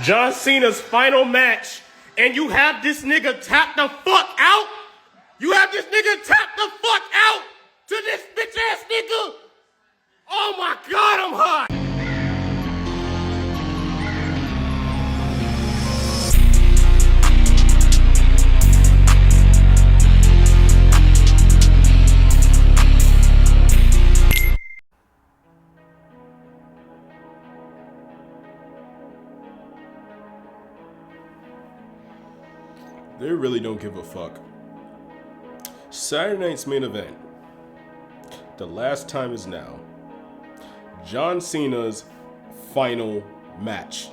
John Cena's final match, and you have this nigga tap the fuck out? You have this nigga tap the fuck out to this bitch ass nigga? Oh my God, I'm hot. They really don't give a fuck. Saturday night's main event. The last time is now. John Cena's final match.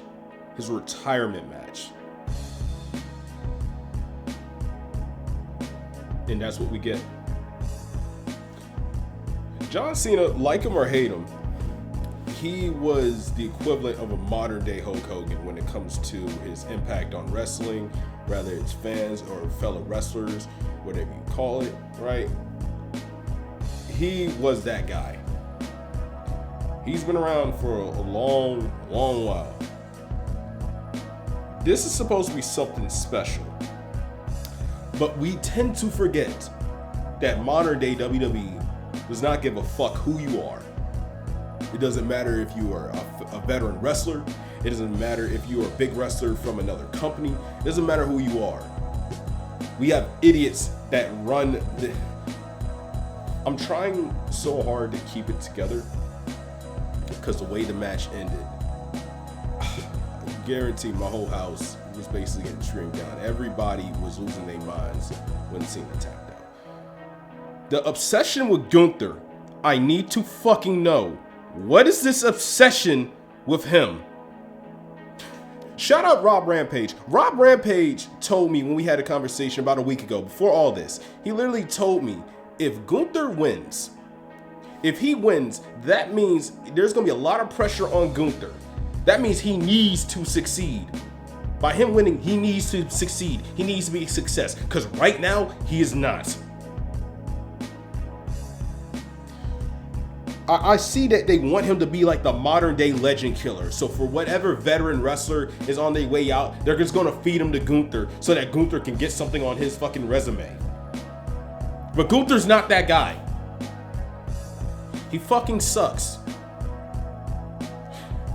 His retirement match. And that's what we get. John Cena, like him or hate him, he was the equivalent of a modern day Hulk Hogan when it comes to his impact on wrestling, whether it's fans or fellow wrestlers, whatever you call it, right? He was that guy. He's been around for a long, long while. This is supposed to be something special. But we tend to forget that modern day WWE does not give a fuck who you are. It doesn't matter if you are a veteran wrestler. It doesn't matter if you are a big wrestler from another company. It doesn't matter who you are. We have idiots that run the... I'm trying so hard to keep it together because the way the match ended, I guarantee my whole house was basically getting streamed down. Everybody was losing their minds when Cena tapped out. The obsession with Gunther, I need to fucking know. What is this obsession with him? Shout out Rob Rampage. Rob Rampage told me when we had a conversation about a week ago, before all this, he literally told me if Gunther wins, if he wins, that means there's going to be a lot of pressure on Gunther. That means he needs to succeed. By him winning, he needs to succeed. He needs to be a success. Because right now, he is not. I see that they want him to be like the modern day legend killer. So for whatever veteran wrestler is on their way out, they're just gonna feed him to Gunther so that Gunther can get something on his fucking resume. But Gunther's not that guy. He fucking sucks.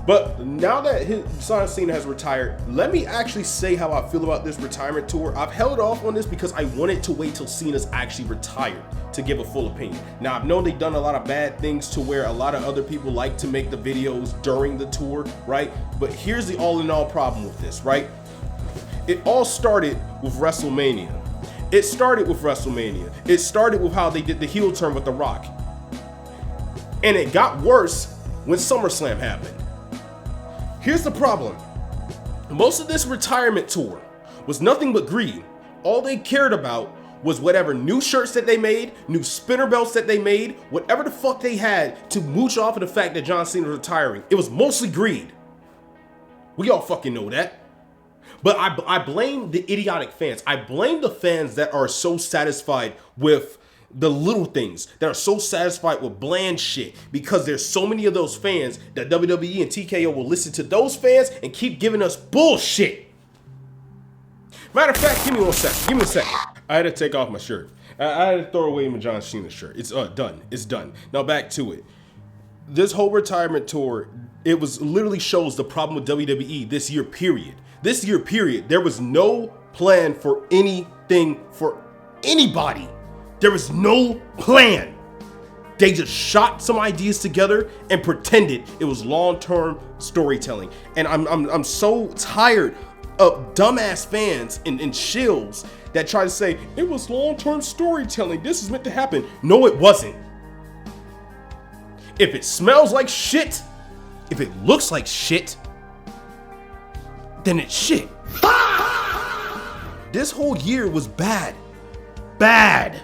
But now that John Cena has retired, let me actually say how I feel about this retirement tour. I've held off on this because I wanted to wait till Cena's actually retired to give a full opinion. Now, I've known they've done a lot of bad things to where a lot of other people like to make the videos during the tour, right? But here's the all-in-all problem with this, right? It all started with WrestleMania. It started with how they did the heel turn with The Rock. And it got worse when SummerSlam happened. Here's the problem. Most of this retirement tour was nothing but greed. All they cared about was whatever new shirts that they made, new spinner belts that they made, whatever the fuck they had to mooch off of the fact that John Cena was retiring. It was mostly greed. We all fucking know that. But I blame the idiotic fans. I blame the fans that are so satisfied with the little things, that are so satisfied with bland shit, because there's so many of those fans that WWE and TKO will listen to those fans and keep giving us bullshit. Matter of fact, give me a second. I had to take off my shirt. I had to throw away my John Cena shirt. It's done. It's done. Now back to it. This whole retirement tour, it was literally shows the problem with WWE this year period. This year period, there was no plan for anything for anybody. There was no plan. They just shot some ideas together and pretended it was long-term storytelling. And I'm so tired of dumbass fans and shills that try to say it was long-term storytelling. This is meant to happen. No, it wasn't. If it smells like shit, if it looks like shit, then it's shit. This whole year was bad. Bad.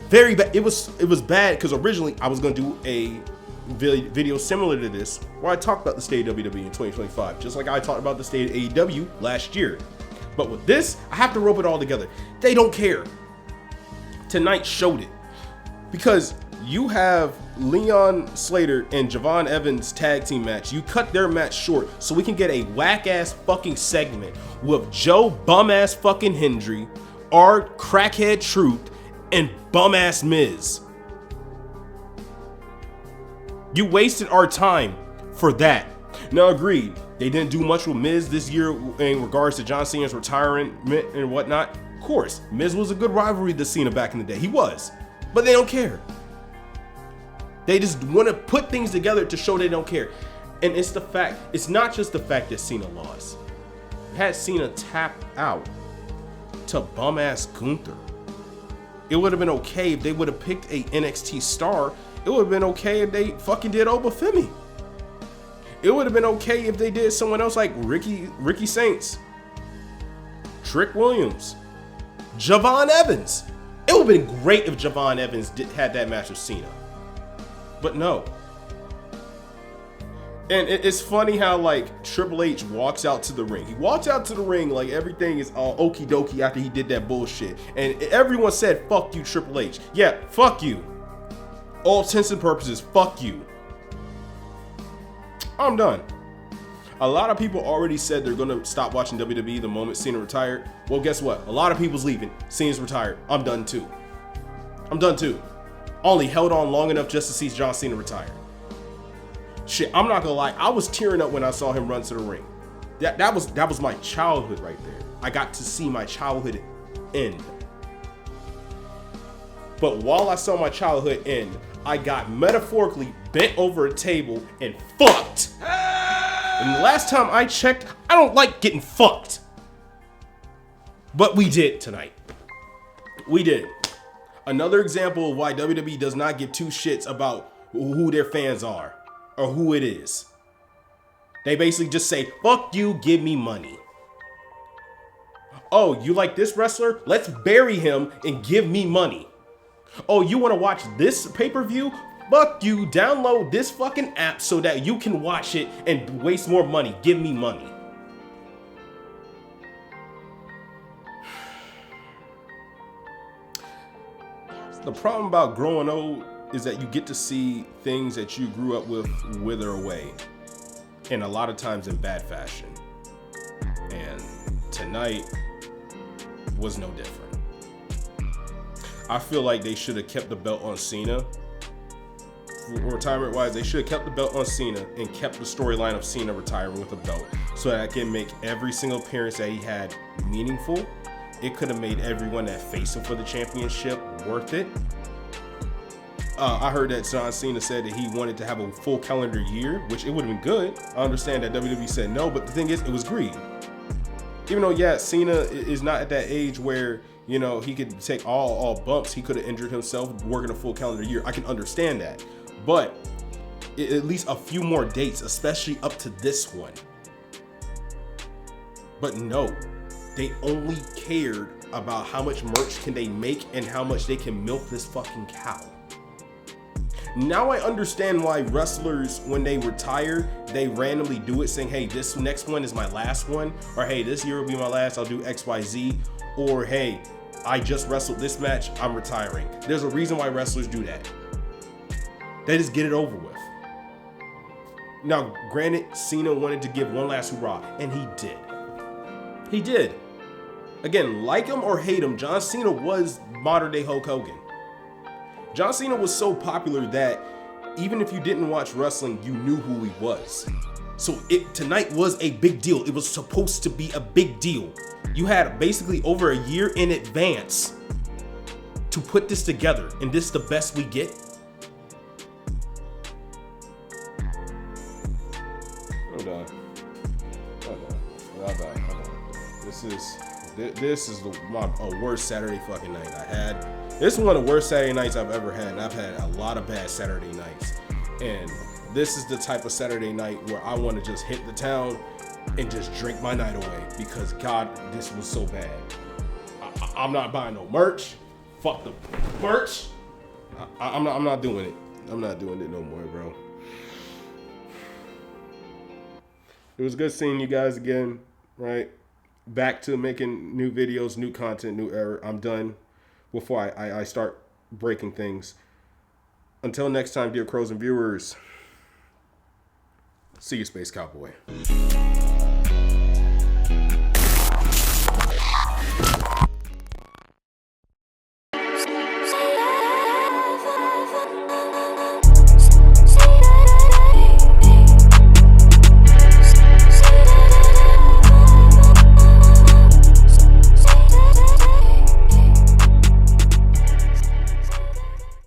Very bad. It was bad because originally I was going to do a video similar to this where I talked about the state of WWE in 2025, just like I talked about the state of AEW last year. But with this, I have to rope it all together. They don't care. Tonight showed it. Because You have Leon Slater and Javon Evans tag team match. You cut their match short so we can get a whack ass fucking segment with Joe bum ass fucking Hendry, our crackhead Truth, and bum ass Miz. You wasted our time for that. Now, agreed, they didn't do much with Miz this year in regards to John Cena's retirement and whatnot. Of course, Miz was a good rivalry to Cena back in the day. He was. But they don't care. They just want to put things together to show they don't care. And it's not just the fact that Cena lost. Had Cena tap out to bum ass Gunther, it would have been okay if they would have picked a NXT star. It would have been okay if they fucking did Obafemi. It would have been okay if they did someone else like Ricky Saints, Trick Williams, Javon Evans. It would have been great if Javon Evans had that match with Cena. But no. And it's funny how like Triple H walks out to the ring. He walks out to the ring like everything is all okie dokie after he did that bullshit. And everyone said, fuck you, Triple H. Yeah, fuck you. All intents and purposes, fuck you. I'm done. A lot of people already said they're going to stop watching WWE the moment Cena retired. Well, guess what? A lot of people's leaving. Cena's retired. I'm done too. I'm done too. Only held on long enough just to see John Cena retire. Shit, I'm not gonna lie. I was tearing up when I saw him run to the ring. That was my childhood right there. I got to see my childhood end. But while I saw my childhood end, I got metaphorically bent over a table and fucked. And the last time I checked, I don't like getting fucked. But we did tonight. We did. Another example of why WWE does not give two shits about who their fans are or who it is. They basically just say, fuck you, give me money. Oh, you like this wrestler? Let's bury him and give me money. Oh, you want to watch this pay-per-view? Fuck you, download this fucking app so that you can watch it and waste more money. Give me money. The problem about growing old is that you get to see things that you grew up with wither away, and a lot of times in bad fashion. And tonight was no different. I feel like they should have kept the belt on Cena. Retirement wise, they should have kept the belt on Cena and kept the storyline of Cena retiring with a belt so that I can make every single appearance that he had meaningful. It could have made everyone that faced him for the championship worth it. I heard that John Cena said that he wanted to have a full calendar year, which it would have been good. I understand that WWE said no, but the thing is, it was greed. Even though, yeah, Cena is not at that age where, you know, he could take all bumps. He could have injured himself working a full calendar year. I can understand that. But at least a few more dates, especially up to this one. But no, they only cared about how much merch can they make and how much they can milk this fucking cow. Now I understand why wrestlers, when they retire, they randomly do it saying, hey, this next one is my last one, or hey, this year will be my last, I'll do XYZ, or hey, I just wrestled this match, I'm retiring. There's a reason why wrestlers do that. They just get it over with. Now, granted, Cena wanted to give one last hurrah, and he did. He did. Again, like him or hate him, John Cena was modern day Hulk Hogan. John Cena was so popular that even if you didn't watch wrestling, you knew who he was. So tonight was a big deal. It was supposed to be a big deal. You had basically over a year in advance to put this together, and this is the best we get. Hold on. This is my worst Saturday fucking night I had. This is one of the worst Saturday nights I've ever had, and I've had a lot of bad Saturday nights. And this is the type of Saturday night where I want to just hit the town and just drink my night away because God, this was so bad. I'm not buying no merch. Fuck the merch. I'm not doing it. I'm not doing it no more, bro. It was good seeing you guys again, right? Back to making new videos, new content, new era. I'm done before I start breaking things. Until next time, dear crows and viewers, see you, Space Cowboy.